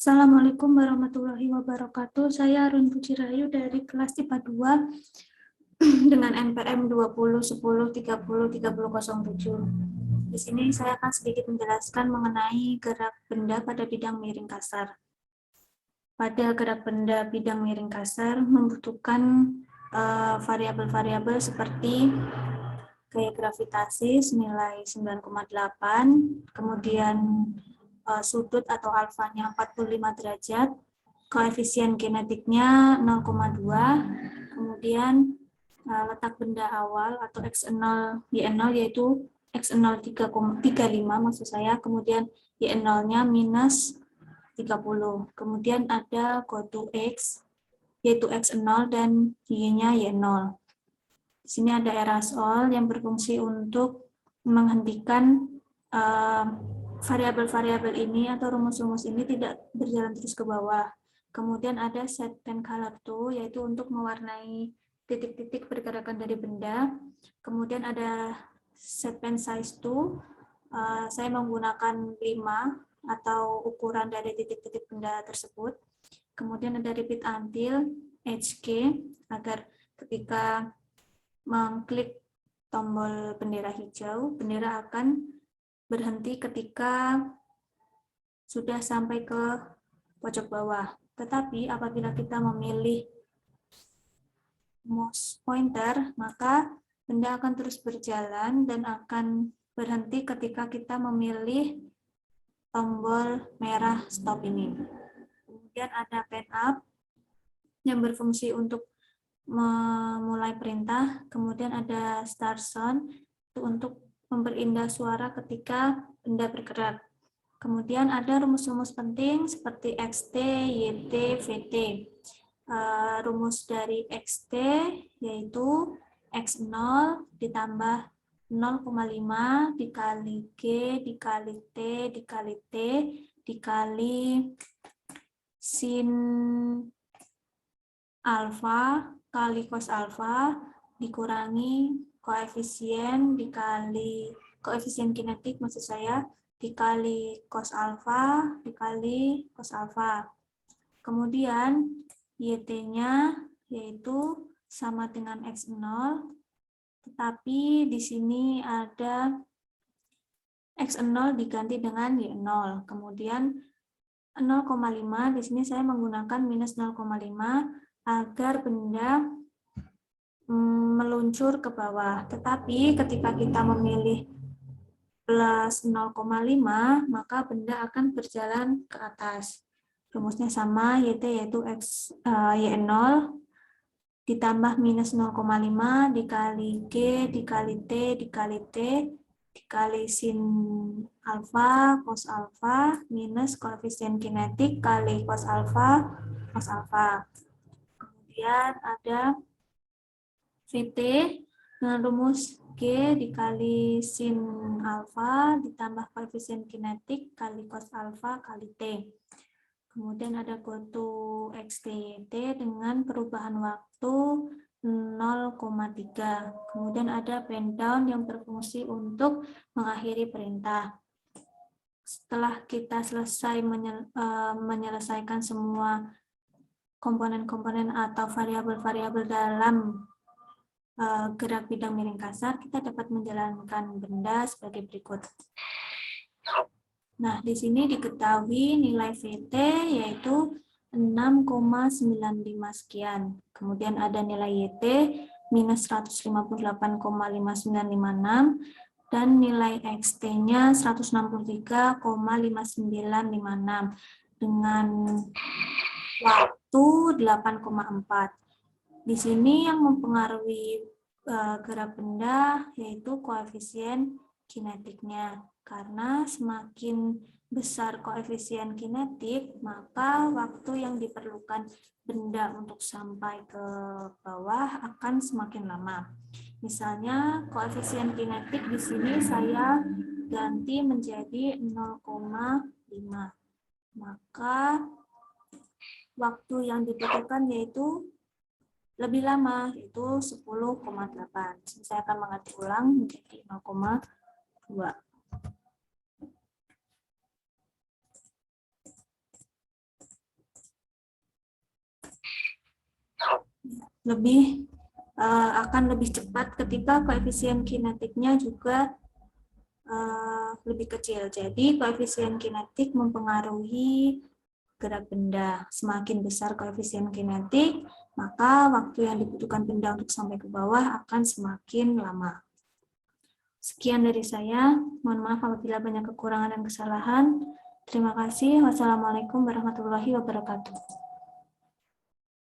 Assalamualaikum warahmatullahi wabarakatuh. Saya Arun Puji Rahayu dari kelas IPA 2 dengan NPM 2010303007. Di sini saya akan sedikit menjelaskan mengenai gerak benda pada bidang miring kasar. Pada gerak benda bidang miring kasar membutuhkan variabel-variabel seperti gaya gravitasi senilai 9,8, kemudian sudut atau alfanya 45 derajat, koefisien kinetiknya 0,2, kemudian letak benda awal atau X0, Y0 yaitu X0 3,35 maksud saya, kemudian Y0-nya minus 30. Kemudian ada goto X yaitu X0 dan Y-nya Y0. Di sini ada erasol yang berfungsi untuk menghentikan variabel-variabel ini atau rumus-rumus ini tidak berjalan terus ke bawah. Kemudian ada set pen color tool, yaitu untuk mewarnai titik-titik pergerakan dari benda. Kemudian ada set pen size tool, saya menggunakan 5 atau ukuran dari titik-titik benda tersebut. Kemudian ada repeat until, HK, agar ketika mengklik tombol bendera hijau, bendera akan berhenti ketika sudah sampai ke pojok bawah. Tetapi apabila kita memilih mouse pointer, maka benda akan terus berjalan dan akan berhenti ketika kita memilih tombol merah stop ini. Kemudian ada pen up yang berfungsi untuk memulai perintah. Kemudian ada start sound untuk memperindah suara ketika benda bergerak. Kemudian ada rumus-rumus penting seperti XT, YT, VT. Rumus dari XT yaitu X0 ditambah 0,5 dikali G dikali T dikali T dikali sin alfa kali cos alfa dikurangi koefisien dikali koefisien kinetik maksud saya dikali cos alfa dikali cos alfa. Kemudian YT-nya yaitu sama dengan X0, tetapi di sini ada X0 diganti dengan Y0. Kemudian 0,5 di sini saya menggunakan minus 0,5 agar benda meluncur ke bawah. Tetapi ketika kita memilih plus 0,5, maka benda akan berjalan ke atas. Rumusnya sama, YT yaitu Y0 ditambah minus 0,5 dikali G dikali T dikali T dikali sin alfa cos alfa minus koefisien kinetik kali cos alfa cos alfa. Kemudian ada VT dengan rumus G dikali sin alfa ditambah koefisien kinetik kali cos alfa kali T. Kemudian ada goto XT dengan perubahan waktu 0,3. Kemudian ada pen down yang berfungsi untuk mengakhiri perintah. Setelah kita selesai menyelesaikan semua komponen-komponen atau variabel-variabel dalam gerak bidang miring kasar, kita dapat menjalankan benda sebagai berikut. Nah, di sini diketahui nilai VT yaitu 6,95 sekian. Kemudian ada nilai YT minus 158,5956 dan nilai XT-nya 163,5956 dengan waktu 8,4. Di sini yang mempengaruhi gerak benda yaitu koefisien kinetiknya. Karena semakin besar koefisien kinetik, maka waktu yang diperlukan benda untuk sampai ke bawah akan semakin lama. Misalnya koefisien kinetik di sini saya ganti menjadi 0,5. Maka waktu yang dibutuhkan yaitu lebih lama, yaitu 10,8. Saya akan mengetik ulang menjadi 0,2. akan lebih cepat ketika koefisien kinetiknya juga lebih kecil. Jadi koefisien kinetik mempengaruhi gerak benda. Semakin besar koefisien kinetik, maka waktu yang dibutuhkan benda untuk sampai ke bawah akan semakin lama. Sekian dari saya. Mohon maaf apabila banyak kekurangan dan kesalahan. Terima kasih. Wassalamualaikum warahmatullahi wabarakatuh.